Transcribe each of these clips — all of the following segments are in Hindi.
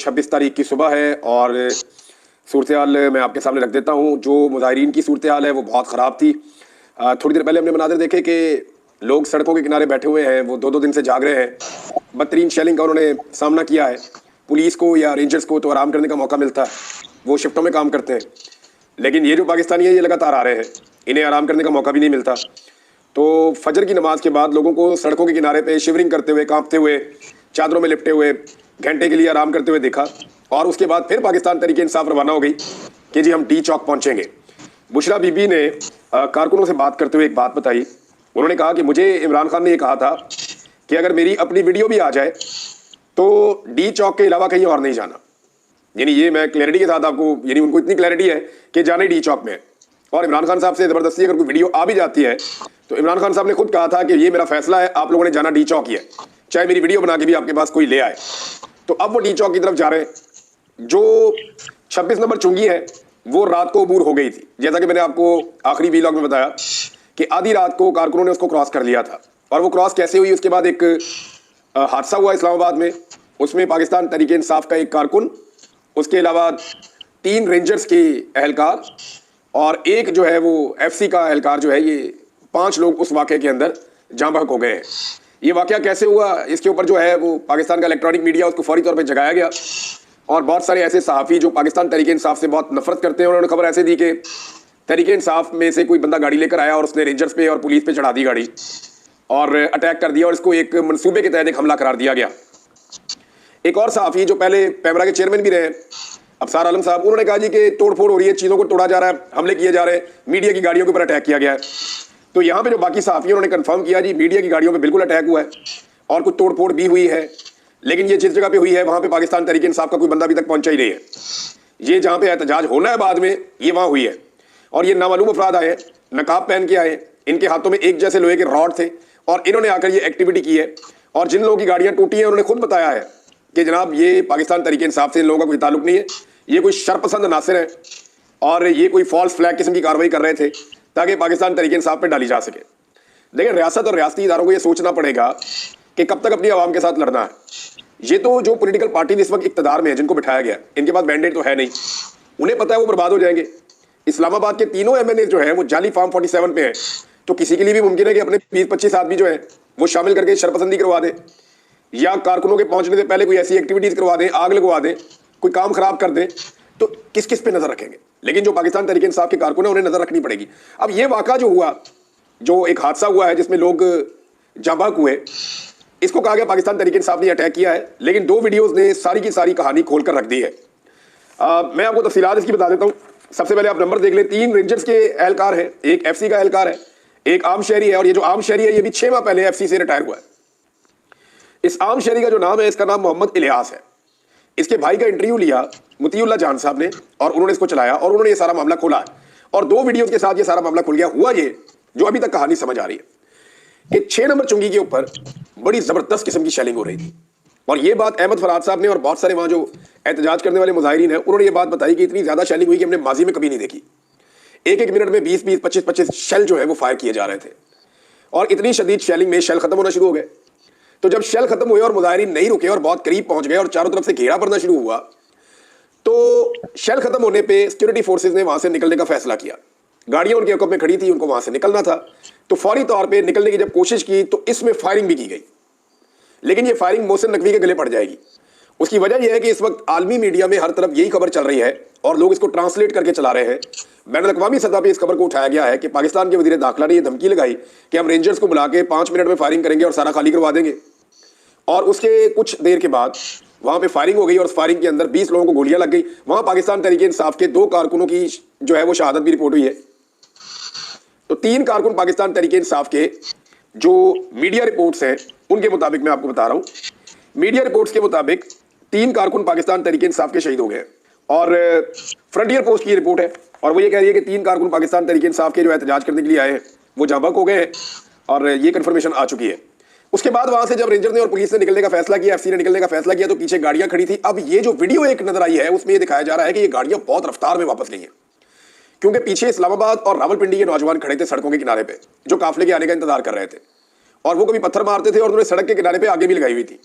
26 तारीख की सुबह है और सूरत हाल मैं आपके सामने रख देता हूँ। जो मुजाहिरीन की सूरत हाल है वो बहुत ख़राब थी। थोड़ी देर पहले हमने मनाज़र देखे कि लोग सड़कों के किनारे बैठे हुए हैं, वो दो दो दिन से जाग रहे हैं। बदतरीन शेलिंग का उन्होंने सामना किया है। पुलिस को या रेंजर्स को तो आराम करने का मौका मिलता है, वो शिफ्टों में काम करते हैं, लेकिन ये जो पाकिस्तानी है ये लगातार आ रहे हैं, इन्हें आराम करने का मौका भी नहीं मिलता। तो फजर की नमाज के बाद लोगों को सड़कों के किनारे पे शिवरिंग करते हुए, कांपते हुए, चादरों में लिपटे हुए घंटे के लिए आराम करते हुए देखा। और उसके बाद फिर पाकिस्तान तहरीक इंसाफ रवाना हो गई कि जी हम डी चौक पहुंचेंगे। बुशरा बीबी ने कारकुनों से बात करते हुए एक बात बताई। उन्होंने कहा कि मुझे इमरान खान ने यह कहा था कि अगर मेरी अपनी वीडियो भी आ जाए तो डी चौक के अलावा कहीं और नहीं जाना। यानी ये मैं क्लैरिटी के साथ आपको, यानी उनको इतनी क्लैरिटी है कि जाना ही डी चौक में। और इमरान खान साहब से ज़बरदस्ती अगर कोई वीडियो आ भी जाती है तो इमरान खान साहब ने खुद कहा था कि ये मेरा फैसला है, आप लोगों ने जाना डी चौक ही है, चाहे मेरी वीडियो बना के भी आपके पास कोई ले आए। तो अब वो डी चौक की तरफ जा रहे हैं। जो 26 नंबर चुंगी है वो रात को अबूर हो गई थी, जैसा कि मैंने आपको आखिरी वीलॉग में बताया कि आधी रात को कारकुनों ने उसको क्रॉस कर लिया था। और वो क्रॉस कैसे हुई, उसके बाद एक हादसा हुआ इस्लामाबाद में। उसमें पाकिस्तान तहरीक इंसाफ का एक कारकुन, उसके अलावा 3 रेंजर्स के एहलकार और एक जो है वो एफसी का एहलकार जो है, ये 5 लोग उस वाक़े के अंदर जाँ बहक हो गए हैं। ये वाक़या कैसे हुआ, इसके ऊपर जो है वो पाकिस्तान का इलेक्ट्रॉनिक मीडिया उसको फौरी तौर पे जगाया गया। और बहुत सारे ऐसे सहाफ़ी जो पाकिस्तान तहरीक इंसाफ से बहुत नफरत करते हैं, उन्होंने खबर ऐसे दी कि तहरीक इंसाफ में से कोई बंदा गाड़ी लेकर आया और उसने रेंजर्स पे और पुलिस पे चढ़ा दी गाड़ी और अटैक कर दिया, और इसको एक मनसूबे के तहत एक हमला करार दिया गया। एक और सहाफ़ी जो पहले पैमरा के चेयरमैन भी रहे, अफसार आलम साहब, उन्होंने कहा जी कि तोड़ फोड़ हो रही है, चीज़ों को तोड़ा जा रहा है, हमले किए जा रहे हैं, मीडिया की गाड़ियों के ऊपर अटैक किया गया है। तो यहाँ पे जो बाकी सहाफ़ी उन्होंने कंफर्म किया जी मीडिया की गाड़ियों पे बिल्कुल अटैक हुआ है और कुछ तोड़ फोड़ भी हुई है, लेकिन ये जिस जगह पे हुई है वहाँ पे पाकिस्तान तहरीक इंसाफ का कोई बंदा अभी तक पहुँचा ही नहीं है। ये जहाँ पे एहतजाज होना है बाद में, ये वहाँ हुई है। और ये नामालूम अफराद आए, नकाब पहन के आए, इनके हाथों में एक जैसे लोहे के रॉड थे और इन्होंने आकर ये एक्टिविटी की है। और जिन लोगों की गाड़ियाँ टूटी हैं उन्होंने खुद बताया है कि जनाब ये पाकिस्तान तहरीक इंसाफ से इन लोगों का कोई ताल्लुक नहीं है, ये कोई शरपसंद नासिर है और ये कोई फॉल्स फ्लैग किस्म की कार्रवाई कर रहे थे ताकि पाकिस्तान तहरीक इंसाफ पे डाली जा सके। देखिए, रियासत और रियासती इदारों को ये सोचना पड़ेगा कि कब तक अपनी आवाम के साथ लड़ना है। ये तो जो पॉलिटिकल पार्टी इस वक्त इक्तदार में है, जिनको बिठाया गया, इनके पास मैंडेट तो है नहीं, उन्हें पता है वो बर्बाद हो जाएंगे। इस्लामाबाद के तीनों एमएनए जो है वो जाली फार्म 47 पे है, तो किसी के लिए भी मुमकिन है कि अपने 20-25 आदमी जो है वो शामिल करके शरपसंदी करवा दे या कारकुनों के पहुंचने से पहले कोई ऐसी एक्टिविटीज करवा दें, आग लगवा दें, कोई काम खराब कर दें। तो किस किस पे नजर रखेंगे? लेकिन जो पाकिस्तान तहरीक इंसाफ के कारकुन है उन्हें नजर रखनी पड़ेगी। अब ये वाक़ा जो हुआ, जो एक हादसा हुआ है जिसमें लोग जाँ बहक हुए, इसको कहा गया पाकिस्तान तहरीक इंसाफ ने अटैक किया है, लेकिन 2 वीडियोज ने सारी की सारी कहानी खोल कर रख दी है। मैं आपको तफसीलात इसकी बता देता हूँ। सबसे पहले आप नंबर देख लें। 3 रेंजर्स के एहलकार है, एक एफसी का एहलकार है, एक आम शहरी है, और ये जो आम शहरी है ये भी 6 माह पहले एफसी से रिटायर हुआ है। इस आम शहरी का जो नाम है, इसका नाम मोहम्मद इलियास है। इसके भाई का इंटरव्यू लिया मुतीउल्लाह जान साहब ने और उन्होंने इसको चलाया और उन्होंने ये सारा मामला खोला है। और 2 वीडियोज के साथ ये सारा मामला खुल गया। हुआ ये जो अभी तक कहानी समझ आ रही है कि 6 नंबर चुंगी के ऊपर बड़ी जबरदस्त किस्म की शेलिंग हो रही थी। और ये बात अहमद फराद साहब ने और बहुत सारे वहां जो एहतजाज करने वाले मुजाहिरीन हैं, उन्होंने ये बात बताई कि इतनी ज्यादा शेलिंग हुई कि हमने माजी में कभी नहीं देखी। एक मिनट में 20-20, 25-25 शेल जो है वो फायर किए जा रहे थे और इतनी शदीद शेलिंग में शेल खत्म होना शुरू हो गए। तो जब शेल खत्म हुए और मुजाहिरीन नहीं रुके और बहुत करीब पहुंच गए और चारों तरफ से घेरा पड़ना शुरू हुआ, तो शेल खत्म होने पे सिक्योरिटी फोर्सेज ने वहां से निकलने का फैसला किया। गाड़ियां उनके हकम में खड़ी थी, उनको वहां से निकलना था, तो फौरी तौर पे निकलने की जब कोशिश की तो इसमें फायरिंग भी की गई। लेकिन ये फायरिंग मोहसिन नकवी के गले पड़ जाएगी। उसकी वजह यह है कि इस वक्त आलमी मीडिया में हर तरफ यही खबर चल रही है और लोग इसको ट्रांसलेट करके चला रहे हैं। बैनुल-अक़वामी सतह पे इस खबर को उठाया गया है कि पाकिस्तान के वज़ीर दाखिला ने यह धमकी लगाई कि हम रेंजर्स को बुला के 5 मिनट में फायरिंग करेंगे और सारा खाली करवा देंगे। और उसके कुछ देर के बाद वहां पे फायरिंग हो गई और उस फायरिंग के अंदर 20 लोगों को गोलियां लग गई। वहां पाकिस्तान तहरीक इंसाफ के 2 कारकुनों की जो है वो शहादत भी रिपोर्ट हुई है। तो 3 कारकुन पाकिस्तान तहरीक इंसाफ के जो मीडिया रिपोर्ट्स हैं उनके मुताबिक मैं आपको बता रहा हूं, मीडिया रिपोर्ट्स के मुताबिक 3 कारकुन पाकिस्तान तहरीक इंसाफ के शहीद हो गए। और फ्रंटियर पोस्ट की रिपोर्ट है और वो ये कह रही है कि 3 कारकुन पाकिस्तान तहरीक इंसाफ के जो एहतजाज करने के लिए आए हैं वो जाँ बहक हो गए हैं और ये कंफर्मेशन आ चुकी है। उसके बाद वहां से जब रेंजर ने और पुलिस ने निकलने का फैसला किया, एफसी ने निकलने का फैसला किया, तो पीछे गाड़ियां खड़ी थी। अब ये जो वीडियो एक नजर आई है उसमें ये दिखाया जा रहा है कि ये गाड़ियां बहुत रफ्तार में वापस गई हैं, क्योंकि पीछे इस्लामाबाद और रावलपिंडी के नौजवान खड़े थे सड़कों के किनारे पे, जो काफिले के आने का इंतजार कर रहे थे और वो कभी पत्थर मारते थे और उन्होंने सड़क के किनारे पे आगे भी लगाई हुई थी।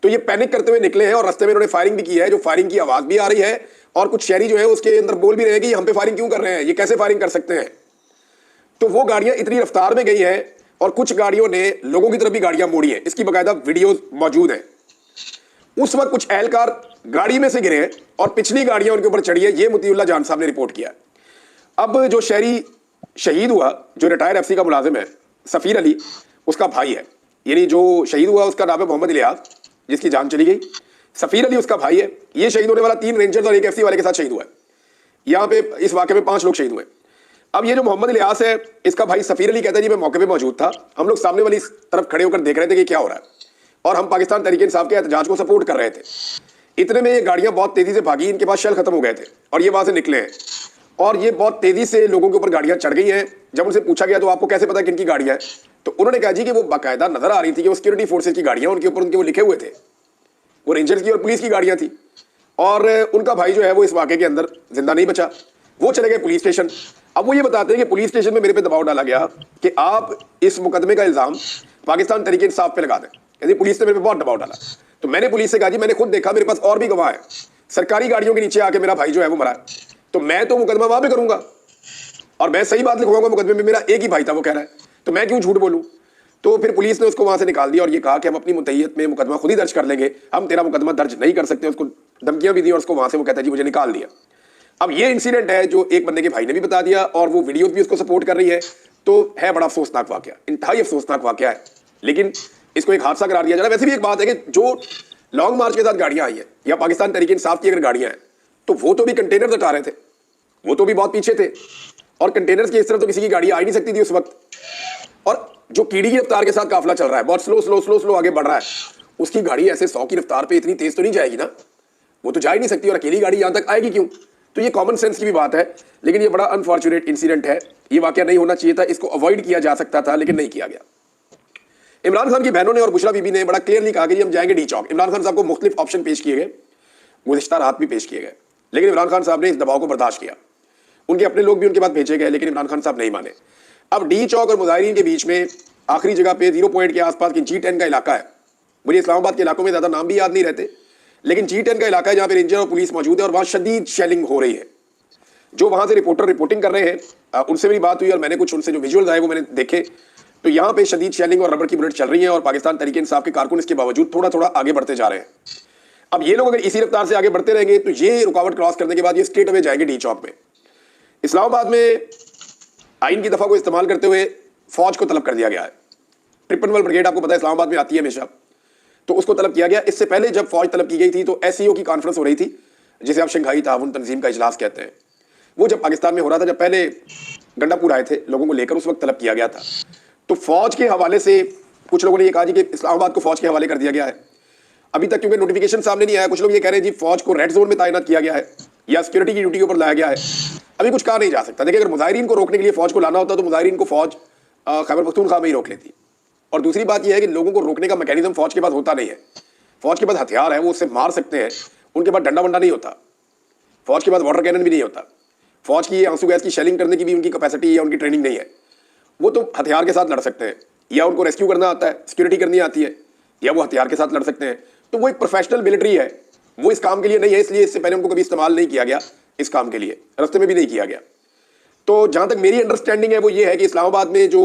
तो ये पैनिक करते हुए निकले हैं और रास्ते में इन्होंने फायरिंग भी की है, जो फायरिंग की आवाज भी आ रही है और कुछ शहरी जो है उसके अंदर बोल भी रहे हैं कि हम पे फायरिंग क्यों कर रहे हैं, ये कैसे फायरिंग कर सकते हैं। तो वो गाड़ियां इतनी रफ्तार में गई हैं और कुछ गाड़ियों ने लोगों की तरफ भी गाड़ियां मोड़ी हैं, इसकी बाकायदा वीडियो मौजूद है। उस वक्त कुछ एहलकार गाड़ी में से गिरे हैं और पिछली गाड़ियां उनके ऊपर चढ़ी है, ये मुतीउल्लाह जान साहब ने रिपोर्ट किया। अब जो शहरी शहीद हुआ, जो रिटायर्ड एफसी का मुलाजिम है, सफीर अली, उसका भाई है, यानी जो शहीद हुआ उसका नाम है मोहम्मद इलियास, जिसकी जान चली गई। सफीर अली उसका भाई है। ये शहीद होने वाला 3 रेंजर्स और 1 एफसी वाले के साथ शहीद हुआ है। यहाँ पे इस वाक़े में 5 लोग शहीद हुए। अब ये जो मोहम्मद इलियास है, इसका भाई सफीर अली कहता है जी मैं मौके पे मौजूद था, हम लोग सामने वाली तरफ खड़े होकर देख रहे थे कि क्या हो रहा है और हम पाकिस्तान तहरीक इंसाफ के एहतजाज को सपोर्ट कर रहे थे। इतने में ये गाड़ियां बहुत तेजी से भागी, इनके पास शेल खत्म हो गए थे और ये वहां से निकले हैं और ये बहुत तेजी से लोगों के ऊपर गाड़ियां चढ़ गई हैं। जब उनसे पूछा गया तो आपको कैसे पता किन की गाड़ियां हैं, तो उन्होंने कहा जी कि वो बाकायदा नजर आ रही थी कि वो सिक्योरिटी फोर्सेज की गाड़ियां, उनके ऊपर उनके वो लिखे हुए थे, वो रेंजर्स की और पुलिस की गाड़ियां थी। और उनका भाई जो है वो इस वाक़े के अंदर जिंदा नहीं बचा, वो चले गए पुलिस स्टेशन। अब वो ये बताते हैं कि पुलिस स्टेशन में मेरे पे दबाव डाला गया कि आप इस मुकदमे का इल्जाम पाकिस्तान तहरीक इंसाफ पे लगा दें। यदि पुलिस ने मेरे पे बहुत दबाव डाला तो मैंने पुलिस से कहा जी मैंने खुद देखा, मेरे पास और भी गवाह है, सरकारी गाड़ियों के नीचे आके मेरा भाई जो है वो मरा है, तो मैं तो मुकदमा वहां पे करूंगा और मैं सही बात लिखवाऊंगा मुकदमे में, मेरा एक ही भाई था वो कह रहा है, तो मैं क्यों झूठ बोलूं। तो फिर पुलिस ने उसको वहां से निकाल दिया और ये कहा कि हम अपनी मुतैयत में मुकदमा खुद ही दर्ज कर लेंगे, हम तेरा मुकदमा दर्ज नहीं कर सकते। उसको धमकियां भी दी और उसको वहां से वो कहता है जी मुझे निकाल दिया। अब ये इंसिडेंट है जो एक बंदे के भाई ने भी बता दिया और वो वीडियो भी उसको सपोर्ट कर रही है, तो है बड़ा अफसोसनाक वाकया, इंतहाई अफसोसनाक वाकया है, लेकिन इसको एक हादसा करार दिया जा रहा है। वैसे भी एक बात है कि जो लॉन्ग मार्च के साथ गाड़ियां आई हैं या पाकिस्तान तहरीक इंसाफ की अगर गाड़ियां हैं तो वो तो भी कंटेनर हटा रहे थे, वो तो भी बहुत पीछे थे और कंटेनर्स की इस तरह तो किसी की गाड़ी आ ही नहीं सकती थी उस वक्त। और जो कीड़ी की रफ्तार के साथ काफिला चल रहा है, बहुत स्लो स्लो स्लो स्लो आगे बढ़ रहा है, उसकी गाड़ी ऐसे 100 की रफ्तार पे इतनी तेज तो नहीं जाएगी ना, वो तो जा ही नहीं सकती और अकेली गाड़ी यहां तक आएगी क्यों। तो ये कॉमन सेंस की भी बात है, लेकिन ये बड़ा अनफॉर्चुनेट इंसिडेंट है, ये वाकया नहीं होना चाहिए था, इसको अवॉइड किया जा सकता था लेकिन नहीं किया गया। इमरान खान की बहनों ने और बुशरा बीबी ने बड़ा क्लियरली कहा कि हम जाएंगे डी चौक। इमरान खान साहब को मुख्तलिफ ऑप्शन पेश किए गए, गुज़िश्ता रात भी पेश किए गए, लेकिन इमरान खान साहब ने इस दबाव को बर्दाश्त किया। उनके अपने लोग भी उनके बाद भेजे गए, लेकिन इमरान खान साहब नहीं माने। अब डी चौक और मुजाहिरीन के बीच में आखिरी जगह पे 0 पॉइंट के आसपास की G10 का इलाका है। मुझे इस्लामाबाद के इलाकों में ज़्यादा नाम भी याद नहीं रहते, लेकिन G10 का इलाका है जहाँ पे रेंजर और पुलिस मौजूद है और वहाँ शदीद शेलिंग हो रही है। जो वहाँ से रिपोर्टर रिपोर्टिंग कर रहे हैं उनसे मेरी बात हुई और मैंने कुछ उनसे जो विजुअल्स आए वो मैंने देखे, तो यहाँ पे शदीद शेलिंग और रबर की बुलेट चल रही है और पाकिस्तान तहरीक इंसाफ के कारकुन इसके बावजूद थोड़ा थोड़ा आगे बढ़ते जा रहे हैं। अब ये लोग अगर इसी रफ्तार से आगे बढ़ते रहेंगे तो ये रुकावट क्रॉस करने के बाद ये स्ट्रेट अवे जाएंगे डी चौक में। इस्लामाबाद में आइन की दफा को इस्तेमाल करते हुए फौज को तलब कर दिया गया है। 53 ब्रिगेड आपको पता है इस्लामाबाद में आती है हमेशा, तो उसको तलब किया गया। इससे पहले जब फौज तलब की गई थी तो SCO की कॉन्फ्रेंस हो रही थी, जिसे आप शंघाई ताउन तंजीम का इजलास कहते हैं, वो जब पाकिस्तान में हो रहा था, जब पहले गंडापुर आए थे लोगों को लेकर, उस वक्त तलब किया गया था। तो फौज के हवाले से कुछ लोगों ने ये कहा जी कि इस्लामाबाद को फौज के हवाले कर दिया गया है। अभी तक क्योंकि नोटिफिकेशन सामने नहीं आया, कुछ लोग ये कह रहे हैं जी फौज को रेड जोन में तैनात किया गया है या सिक्योरिटी की ड्यूटी के ऊपर लाया गया है। अभी कुछ कहा नहीं जा सकता। देखिए, अगर मुजाहिरीन को रोकने के लिए फौज को लाना होता तो मुजाहिरीन को फौज खैबर पख्तूनख्वा में ही रोक लेती। और दूसरी बात यह है कि लोगों को रोकने का मैकेनिज्म फौज के पास होता नहीं है। फौज के पास हथियार है, वो उससे मार सकते हैं, उनके पास डंडा वंडा नहीं होता, फौज के पास वाटर कैनन भी नहीं होता, फौज की आंसू गैस की शेलिंग करने की भी उनकी कैपेसिटी या उनकी ट्रेनिंग नहीं है। वो तो हथियार के साथ लड़ सकते हैं, या उनको रेस्क्यू करना आता है, सिक्योरिटी करनी आती है, या वो हथियार के साथ लड़ सकते हैं। तो वो एक प्रोफेशनल मिलिट्री है, वो इस काम के लिए नहीं है, इसलिए इससे पहले उनको कभी इस्तेमाल नहीं किया गया इस काम के लिए, रास्ते में भी नहीं किया गया। तो जहां तक मेरी अंडरस्टैंडिंग है वो ये है कि इस्लामाबाद में जो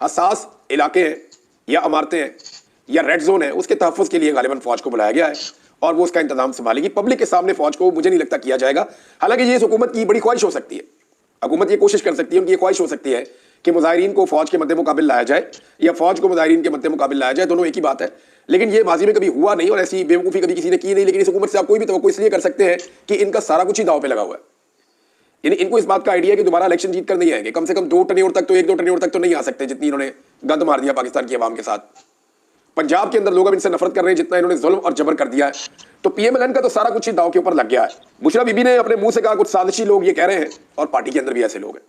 हसास इलाके हैं या इमारतें हैं या रेड जोन है, उसके तहफ़्फ़ुज़ के लिए गालिबन फौज को बुलाया गया है और वो उसका इंतजाम संभालेगी। पब्लिक के सामने फौज को मुझे नहीं लगता किया जाएगा। हालांकि ये इस हुकूमत की बड़ी ख्वाहिश हो सकती है, हुकूमत ये कोशिश कर सकती है, उनकी ये ख्वाहिश हो सकती है कि मुजाहिरीन को फौज के मद्दे मुकाबिल लाया जाए या फौज को मुजाहिरीन के मद्दे मुकाबिल लाया जाए, दोनों एक ही बात है। लेकिन ये माजी में कभी हुआ नहीं और ऐसी बेवकूफ़ी कभी किसी ने की नहीं। लेकिन इस हुकूमत से आप कोई भी तवक्को इसलिए कर सकते हैं कि इनका सारा कुछ ही दाव पे लगा हुआ है। यानी इनको इस बात का आइडिया है कि दोबारा इलेक्शन जीत कर नहीं आएंगे, कम से कम 2 टर्न्योर तक तो, 1-2 टर्न्योर तक तो नहीं आ सकते जितनी इन्होंने गंद मार दिया पाकिस्तान की आवाम के साथ। पंजाब के अंदर लोग अब इनसे नफरत कर रहे हैं जितना इन्होंने जुल्म और जबर कर दिया है। तो PMLN का तो सारा कुछ ही दाव के ऊपर लग गया है। बुशरा बीबी ने अपने मुंह से कहा, कुछ साजिशी लोग ये कह रहे हैं और पार्टी के अंदर भी ऐसे लोग हैं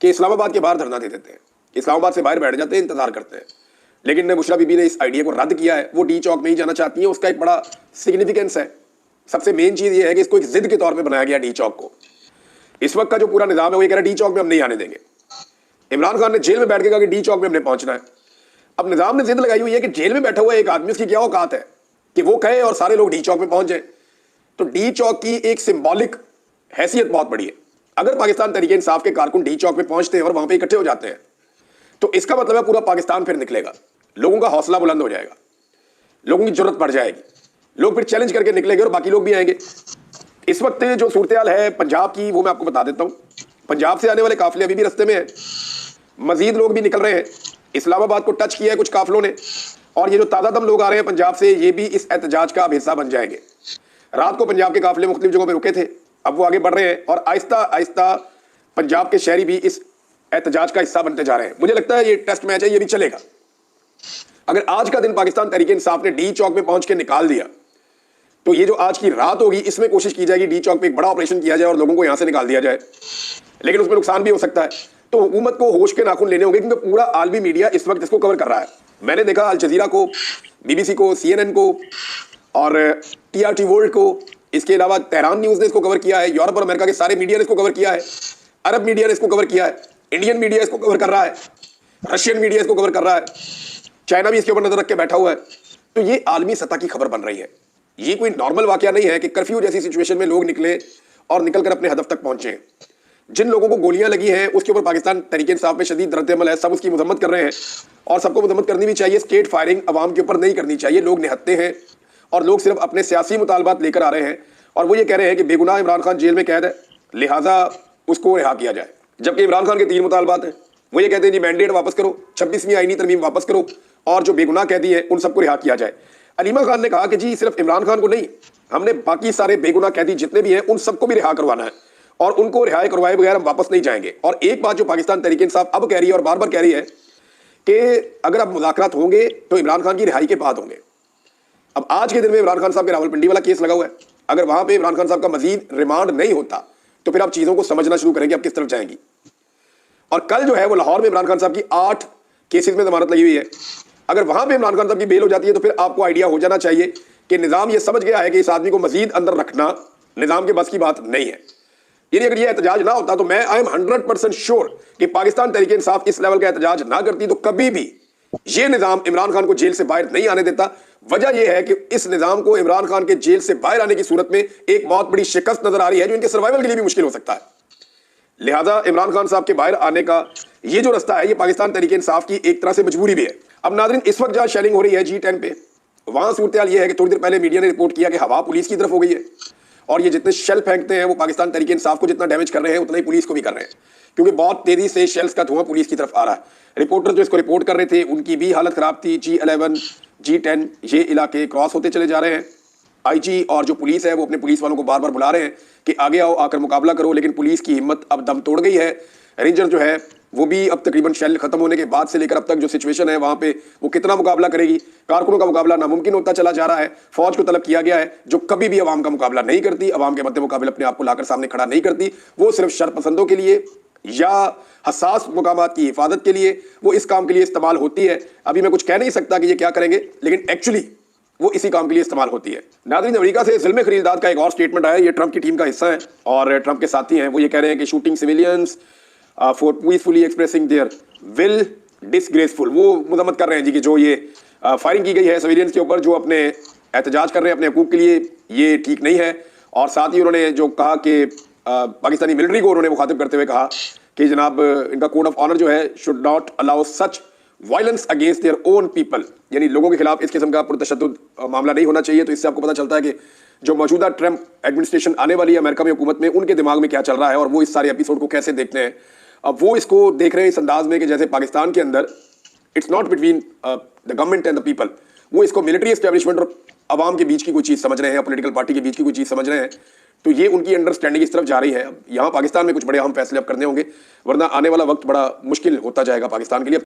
कि इस्लामाबाद के बाहर धरना दे देते हैं, इस्लामाबाद से बाहर बैठ जाते हैं, इंतजार करते हैं। लेकिन बुशरा बीबी ने इस आइडिया को रद्द किया है, वो डी चौक में ही जाना चाहती है। उसका एक बड़ा सिग्निफिकेंस है। सबसे मेन चीज ये है कि इसको एक जिद के तौर पर बनाया गया डी चौक को। इस वक्त का जो पूरा निजाम है वो ये कह रहा है डी चौक में हम नहीं आने देंगे। इमरान खान ने जेल में बैठ के कहा कि डी चौक में हमने पहुंचना है। अब निजाम ने जिद लगाई हुई है कि जेल में बैठा हुआ एक आदमी, उसकी क्या औकात है कि वो कहे और सारे लोग डी चौक पे पहुंच जाए। तो डी चौक की एक सिंबॉलिक हैसियत बहुत बड़ी है। अगर पाकिस्तान तहरीक इंसाफ के कारकुन डी चौक पे पहुंचते हैं और वहां पे इकट्ठे हो जाते हैं तो इसका मतलब है पूरा पाकिस्तान फिर निकलेगा, लोगों का हौसला बुलंद हो जाएगा, लोगों की जरूरत बढ़ जाएगी, लोग फिर चैलेंज करके निकलेंगे और बाकी लोग भी आएंगे। इस वक्त जो सूरत है पंजाब की वो मैं आपको बता देता हूं। पंजाब से आने वाले काफिले अभी भी रास्ते में हैं, मजीद लोग भी निकल रहे हैं। इस्लामाबाद को टच किया है कुछ काफिलों ने, और ये जो ताज़ा दम लोग आ रहे हैं पंजाब से ये भी इस एहतजाज का अब हिस्सा बन जाएंगे। रात को पंजाब के काफिले मुख्तलिफ जगहों पर रुके थे, अब वो आगे बढ़ रहे हैं और आहिस्ता आहिस्ता पंजाब के शहरी भी इस एहतजाज का हिस्सा बनते जा रहे हैं। मुझे लगता है ये टेस्ट मैच है, ये भी चलेगा। अगर आज का दिन पाकिस्तान तहरीक इंसाफ ने डी चौक में पहुंच के निकाल दिया तो ये जो आज की रात होगी इसमें कोशिश की जाएगी डी चौक पे एक बड़ा ऑपरेशन किया जाए और लोगों को यहां से निकाल दिया जाए, लेकिन उसमें नुकसान भी हो सकता है। तो हुकूमत को होश के नाखून लेने होंगे क्योंकि पूरा आलमी मीडिया इस वक्त इसको कवर कर रहा है। मैंने देखा अल जजीरा को, BBC को, CNN को और TRT वर्ल्ड को, इसके अलावा तेहरान न्यूज ने इसको कवर किया है, यूरोप और अमेरिका के सारे मीडिया ने इसको कवर किया है, अरब मीडिया ने इसको कवर किया है, इंडियन मीडिया इसको कवर कर रहा है, रशियन मीडिया इसको कवर कर रहा है, चाइना भी इसके ऊपर नजर रख के बैठा हुआ है। तो ये आलमी सतह की खबर बन रही है। ये कोई नॉर्मल वाकया नहीं है कि कर्फ्यू जैसी सिचुएशन में लोग निकले और निकलकर अपने हदफ तक पहुंचे। जिन लोगों को गोलियां लगी हैं उसके ऊपर पाकिस्तान तहरीक इंसाफ में शदीद रद्द-ए-अमल है, सब उसकी मजम्मत कर रहे हैं और सबको मजम्मत करनी भी चाहिए। स्टेट फायरिंग अवाम के ऊपर नहीं करनी चाहिए। लोग निहत्ते हैं और लोग सिर्फ अपने सियासी मुतालबात लेकर आ रहे हैं और वो ये कह रहे हैं कि बेगुनाह इमरान खान जेल में कैद है, लिहाजा उसको रिहा किया जाए। जबकि इमरान खान के 3 मुतालबात हैं। वो ये कहते हैं जी मैंडेट वापस करो, 26वीं आईनी तरमीम वापस करो और जो बेगुनाह कैदी है उन सबको रिहा किया जाए। अलीमा खान ने कहा कि जी सिर्फ इमरान खान को नहीं, हमने बाकी सारे बेगुनाह कैदी जितने भी हैं उन सबको भी रिहा करवाना है और उनको रिहाई करवाए बगैर हम वापस नहीं जाएंगे। और एक बात जो पाकिस्तान तहरीक इंसाफ अब कह रही है और बार बार कह रही है कि अगर अब मुज़ाकरात होंगे तो इमरान खान की रिहाई के बाद होंगे। अब आज के दिन में इमरान खान साहब के रावलपिंडी वाला केस लगा हुआ है, अगर वहां पे इमरान खान साहब का मजीद रिमांड नहीं होता तो फिर आप चीजों को समझना शुरू करेंगे अब किस तरफ जाएंगी। और कल जो है वो लाहौर में इमरान खान साहब की 8 केसेस में जमानत लगी हुई है। अगर वहां पे इमरान खान साहब की बेल हो जाती है तो फिर आपको आइडिया हो जाना चाहिए कि निजाम ये समझ गया है कि इस आदमी को मजीद अंदर रखना निजाम के बस की बात नहीं है। यानी अगर ये एहतजाज ना होता तो मैं आई एम 100% श्योर कि पाकिस्तान तहरीक इंसाफ इस लेवल का एहतजाज ना करती तो कभी भी ये निजाम इमरान खान को जेल से बाहर नहीं आने देता। वजह यह है कि इस निजाम को इमरान खान के जेल से बाहर आने की सूरत में एक बहुत बड़ी शिकस्त नजर आ रही है जो इनके सर्वाइवल के लिए भी मुश्किल हो सकता है। लिहाजा इमरान खान साहब के बाहर आने का ये जो रास्ता है ये पाकिस्तान तहरीक इंसाफ की एक तरह से मजबूरी भी है। अब नाज़रीन इस वक्त जहां शेलिंग हो रही है G10 पे, वहां सूरत हाल ये है कि थोड़ी देर पहले मीडिया ने रिपोर्ट किया कि हवा पुलिस की तरफ हो गई है और ये जितने शेल फेंकते हैं वो पाकिस्तान तहरीक इंसाफ को जितना डैमेज कर रहे हैं उतना ही पुलिस को भी कर रहे हैं, क्योंकि बहुत तेजी से शेल्स का धुआं पुलिस की तरफ आ रहा है। रिपोर्टर जो इसको रिपोर्ट कर रहे थे उनकी भी हालत खराब थी। G11 G10 ये इलाके क्रॉस होते चले जा रहे हैं। IG और जो पुलिस है वो अपने पुलिस वालों को बार बार बुला रहे हैं कि आगे आओ, आकर मुकाबला करो, लेकिन पुलिस की हिम्मत अब दम तोड़ गई है। रेंजर जो है वो भी अब तकरीबन शेल खत्म होने के बाद से लेकर अब तक जो सिचुएशन है वहां पे वो कितना मुकाबला करेगी, कारकुनों का मुकाबला नामुमकिन होता चला जा रहा है। फौज को तलब किया गया है जो कभी भी अवाम का मुकाबला नहीं करती, अवाम के मद्दे मुकाबले अपने आप को लाकर सामने खड़ा नहीं करती, वो सिर्फ शरपसंदों के लिए या हसास मुकामात की हिफाजत के लिए वो इस काम के लिए इस्तेमाल होती है। अभी मैं कुछ कह नहीं सकता कि ये क्या करेंगे, लेकिन एक्चुअली वो इसी काम के लिए इस्तेमाल होती है। नाज़रीन अमेरिका से ज़िल्म खलीलदाद का एक और स्टेटमेंट आया। ये ट्रंप की टीम का हिस्सा है और ट्रंप के साथी हैं। वो ये कह रहे हैं कि shooting civilians for peacefully expressing there will disgraceful. वो मजम्मत कर रहे हैं जी कि जो ये फायरिंग की गई है सिविलियंस के ऊपर जो अपने एहतजाज कर रहे हैं अपने हकूक़ के लिए, ये ठीक नहीं है। और साथ ही उन्होंने जो कहा कि पाकिस्तानी मिलिट्री को उन्होंने मुखातिब करते हुए कहा कि जनाब इनका कोड ऑफ ऑनर जो है should not allow such violence against their own people, यानी लोगों के खिलाफ इस किस्म का पुरतशद्दुद मामला नहीं होना चाहिए। तो इससे आपको पता चलता है कि जो मौजूदा ट्रंप एडमिनिस्ट्रेशन आने वाली है अमेरिका में हुकूमत में, उनके दिमाग में क्या चल रहा है और वो इस सारे एपिसोड को कैसे देखते हैं। अब वो इसको देख रहे हैं इस अंदाज में कि जैसे पाकिस्तान के अंदर it's not between the government and the people, वो इसको मिलिट्री एस्टेब्लिशमेंट और अवाम के बीच की कोई चीज़ समझ रहे हैं, पॉलिटिकल पार्टी के बीच की कोई चीज़ समझ रहे हैं। तो ये उनकी अंडरस्टैंडिंग इस तरफ जा रही है। यहाँ पाकिस्तान में कुछ बड़े अहम फैसले अब करने होंगे, वरना आने वाला वक्त बड़ा मुश्किल होता जाएगा पाकिस्तान के लिए।